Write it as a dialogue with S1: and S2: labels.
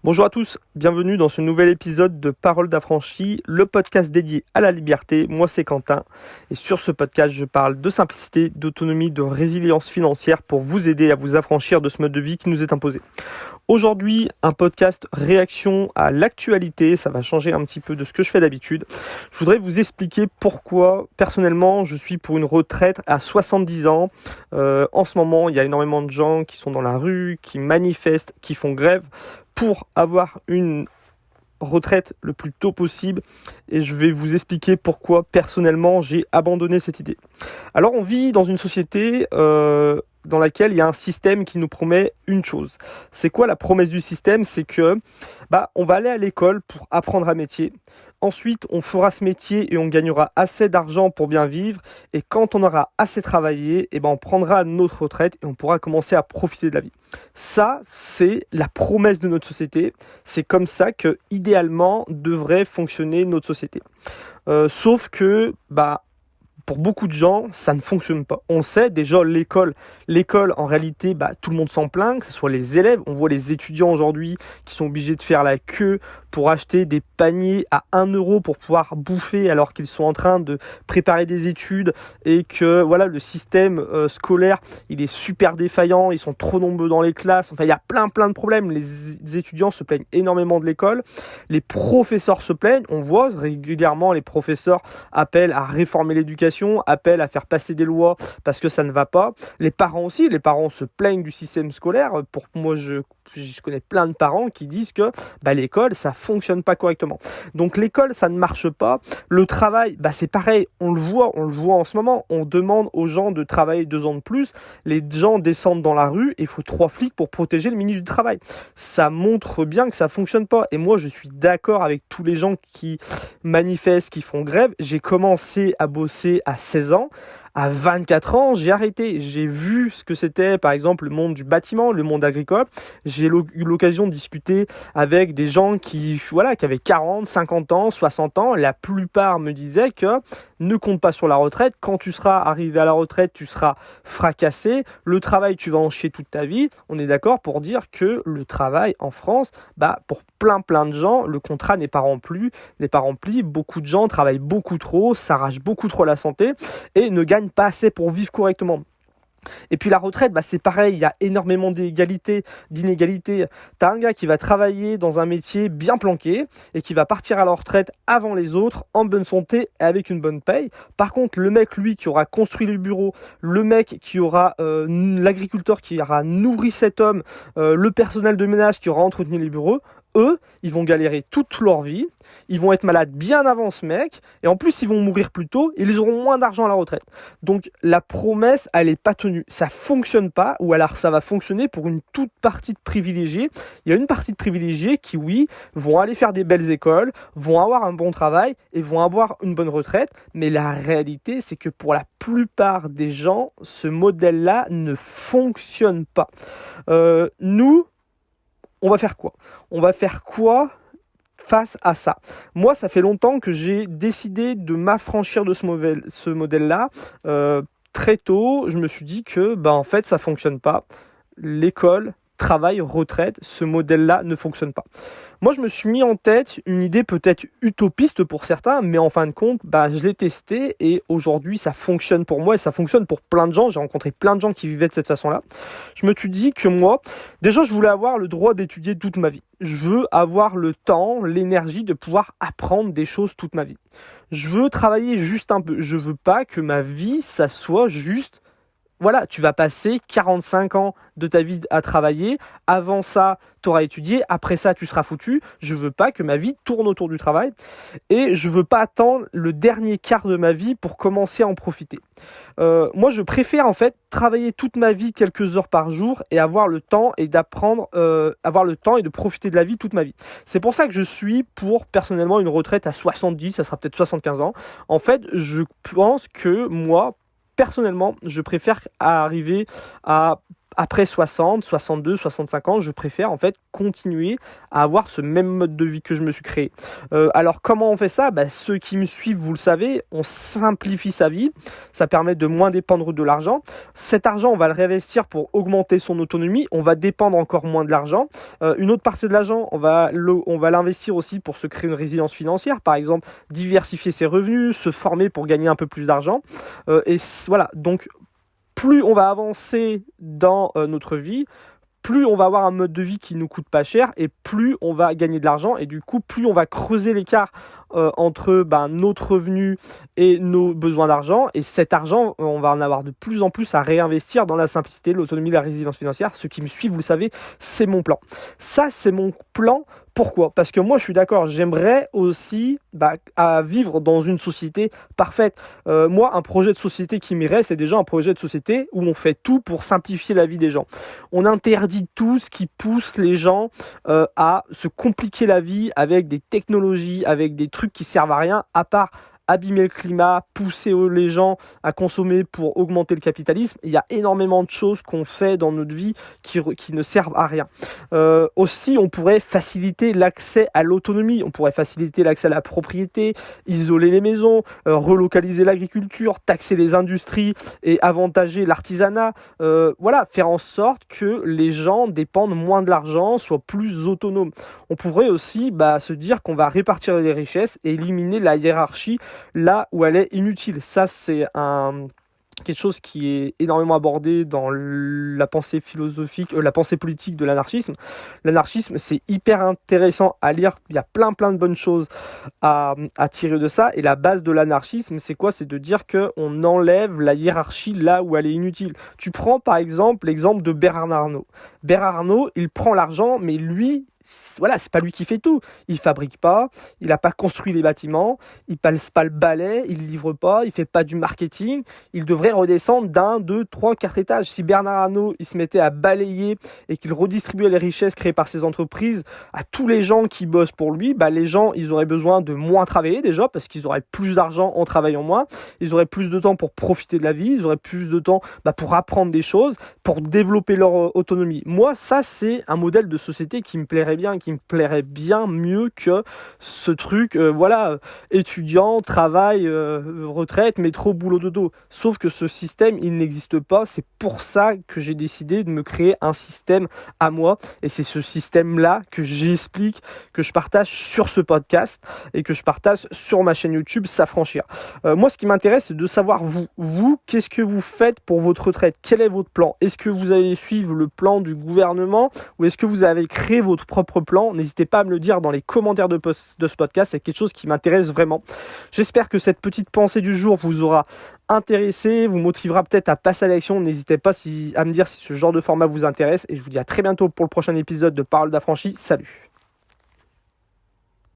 S1: Bonjour à tous, bienvenue dans ce nouvel épisode de Paroles d'affranchi, le podcast dédié à la liberté. Moi c'est Quentin et sur ce podcast je parle de simplicité, d'autonomie, de résilience financière pour vous aider à vous affranchir de ce mode de vie qui nous est imposé. Aujourd'hui, un podcast réaction à l'actualité, ça va changer un petit peu de ce que je fais d'habitude. Je voudrais vous expliquer pourquoi personnellement je suis pour une retraite à 70 ans. En ce moment, il y a énormément de gens qui sont dans la rue, qui manifestent, qui font grève pour avoir une retraite le plus tôt possible, et je vais vous expliquer pourquoi personnellement j'ai abandonné cette idée. Alors on vit dans une société dans laquelle il y a un système qui nous promet une chose. C'est quoi la promesse du système? C'est que on va aller à l'école pour apprendre un métier. Ensuite, on fera ce métier et on gagnera assez d'argent pour bien vivre. Et quand on aura assez travaillé, on prendra notre retraite et on pourra commencer à profiter de la vie. Ça, c'est la promesse de notre société. C'est comme ça que, idéalement, devrait fonctionner notre société. Sauf que, pour beaucoup de gens, ça ne fonctionne pas. On le sait, déjà, l'école en réalité, tout le monde s'en plaint, que ce soit les élèves. On voit les étudiants aujourd'hui qui sont obligés de faire la queue pour acheter des paniers à 1 euro pour pouvoir bouffer alors qu'ils sont en train de préparer des études et que le système scolaire, il est super défaillant, ils sont trop nombreux dans les classes. Enfin, il y a plein de problèmes. Les étudiants se plaignent énormément de l'école. Les professeurs se plaignent. On voit régulièrement les professeurs appellent à réformer l'éducation, appellent à faire passer des lois parce que ça ne va pas. Les parents aussi, les parents se plaignent du système scolaire. Pour moi, je connais plein de parents qui disent que l'école, ça fonctionne pas correctement. Donc l'école, ça ne marche pas. Le travail, c'est pareil, on le voit en ce moment. On demande aux gens de travailler 2 ans de plus. Les gens descendent dans la rue et il faut 3 flics pour protéger le ministre du Travail. Ça montre bien que ça fonctionne pas. Et moi, je suis d'accord avec tous les gens qui manifestent, qui font grève. J'ai commencé à bosser à 16 ans. À 24 ans, j'ai arrêté. J'ai vu ce que c'était, par exemple, le monde du bâtiment, le monde agricole. J'ai eu l'occasion de discuter avec des gens qui avaient 40, 50 ans, 60 ans. La plupart me disaient que ne compte pas sur la retraite. Quand tu seras arrivé à la retraite, tu seras fracassé. Le travail, tu vas en chier toute ta vie. On est d'accord pour dire que le travail en France, pour plein de gens, le contrat n'est pas rempli. Beaucoup de gens travaillent beaucoup trop, s'arrachent beaucoup trop la santé et ne gagnent pas assez pour vivre correctement. Et puis la retraite, c'est pareil, il y a énormément d'inégalités. T'as un gars qui va travailler dans un métier bien planqué et qui va partir à la retraite avant les autres, en bonne santé et avec une bonne paye. Par contre, le mec, lui, qui aura construit le bureau, le mec qui aura l'agriculteur qui aura nourri cet homme, le personnel de ménage qui aura entretenu les bureaux, eux, ils vont galérer toute leur vie, ils vont être malades bien avant ce mec, et en plus, ils vont mourir plus tôt, et ils auront moins d'argent à la retraite. Donc, la promesse, elle n'est pas tenue. Ça fonctionne pas, ou alors ça va fonctionner pour une toute partie de privilégiés. Il y a une partie de privilégiés qui, oui, vont aller faire des belles écoles, vont avoir un bon travail, et vont avoir une bonne retraite, mais la réalité, c'est que pour la plupart des gens, ce modèle-là ne fonctionne pas. Nous, on va faire quoi face à ça? Moi, ça fait longtemps que j'ai décidé de m'affranchir de ce modèle-là. Très tôt, je me suis dit que, en fait, ça fonctionne pas. L'école, travail, retraite, ce modèle-là ne fonctionne pas. Moi, je me suis mis en tête une idée peut-être utopiste pour certains, mais en fin de compte, je l'ai testé et aujourd'hui, ça fonctionne pour moi et ça fonctionne pour plein de gens. J'ai rencontré plein de gens qui vivaient de cette façon-là. Je me suis dit que moi, déjà, je voulais avoir le droit d'étudier toute ma vie. Je veux avoir le temps, l'énergie de pouvoir apprendre des choses toute ma vie. Je veux travailler juste un peu. Je veux pas que ma vie, ça soit juste... tu vas passer 45 ans de ta vie à travailler. Avant ça, tu auras étudié. Après ça, tu seras foutu. Je veux pas que ma vie tourne autour du travail. Et je veux pas attendre le dernier quart de ma vie pour commencer à en profiter. Moi, je préfère en fait travailler toute ma vie quelques heures par jour et avoir le temps et d'apprendre, avoir le temps et de profiter de la vie toute ma vie. C'est pour ça que je suis pour personnellement une retraite à 70, ça sera peut-être 75 ans. En fait, je pense que moi, personnellement, je préfère arriver à après 60, 62, 65 ans, je préfère en fait continuer à avoir ce même mode de vie que je me suis créé. Alors comment on fait ça ? Ceux qui me suivent, vous le savez, on simplifie sa vie, ça permet de moins dépendre de l'argent. Cet argent, on va le réinvestir pour augmenter son autonomie, on va dépendre encore moins de l'argent. Une autre partie de l'argent, on va l'investir aussi pour se créer une résilience financière, par exemple diversifier ses revenus, se former pour gagner un peu plus d'argent. Voilà, donc plus on va avancer dans notre vie, plus on va avoir un mode de vie qui nous coûte pas cher et plus on va gagner de l'argent et du coup plus on va creuser l'écart entre notre revenu et nos besoins d'argent, et cet argent on va en avoir de plus en plus à réinvestir dans la simplicité, l'autonomie, la résilience financière. Ceux qui me suivent, vous le savez, c'est mon plan. Ça, c'est mon plan. Pourquoi ? Parce que moi, je suis d'accord, j'aimerais aussi à vivre dans une société parfaite. Moi, un projet de société qui m'irait, c'est déjà un projet de société où on fait tout pour simplifier la vie des gens. On interdit tout ce qui pousse les gens à se compliquer la vie avec des technologies, avec des trucs qui servent à rien, à part abîmer le climat, pousser les gens à consommer pour augmenter le capitalisme. Il y a énormément de choses qu'on fait dans notre vie qui ne servent à rien. Aussi, on pourrait faciliter l'accès à l'autonomie, on pourrait faciliter l'accès à la propriété, isoler les maisons, relocaliser l'agriculture, taxer les industries et avantager l'artisanat. Voilà, faire en sorte que les gens dépendent moins de l'argent, soient plus autonomes. On pourrait aussi se dire qu'on va répartir les richesses et éliminer la hiérarchie là où elle est inutile. Ça, c'est quelque chose qui est énormément abordé dans la pensée philosophique, la pensée politique de l'anarchisme. L'anarchisme, c'est hyper intéressant à lire. Il y a plein de bonnes choses à tirer de ça. Et la base de l'anarchisme, c'est quoi ? C'est de dire qu'on enlève la hiérarchie là où elle est inutile. Tu prends par exemple l'exemple de Bernard Arnault. Bernard Arnault, il prend l'argent, mais lui, voilà, c'est pas lui qui fait tout. Il fabrique pas, il n'a pas construit les bâtiments, il passe pas le balai, il livre pas, il fait pas du marketing. Il devrait redescendre d'1, 2, 3, 4 étages. Si Bernard Arnault il se mettait à balayer et qu'il redistribuait les richesses créées par ses entreprises à tous les gens qui bossent pour lui, les gens ils auraient besoin de moins travailler déjà parce qu'ils auraient plus d'argent en travaillant moins. Ils auraient plus de temps pour profiter de la vie, ils auraient plus de temps pour apprendre des choses, pour développer leur autonomie. Moi, ça c'est un modèle de société qui me plairait bien mieux que ce truc, étudiant, travail, retraite, métro, boulot, dodo. Sauf que ce système, il n'existe pas. C'est pour ça que j'ai décidé de me créer un système à moi. Et c'est ce système-là que j'explique, que je partage sur ce podcast et que je partage sur ma chaîne YouTube S'affranchir. Moi, ce qui m'intéresse, c'est de savoir vous, qu'est-ce que vous faites pour votre retraite ? Quel est votre plan ? Est-ce que vous allez suivre le plan du gouvernement ou est-ce que vous avez créé votre propre plan ? N'hésitez pas à me le dire dans les commentaires de ce podcast, c'est quelque chose qui m'intéresse vraiment. J'espère que cette petite pensée du jour vous aura intéressé, vous motivera peut-être à passer à l'action. N'hésitez pas à me dire si ce genre de format vous intéresse et je vous dis à très bientôt pour le prochain épisode de Parole d'affranchi. Salut.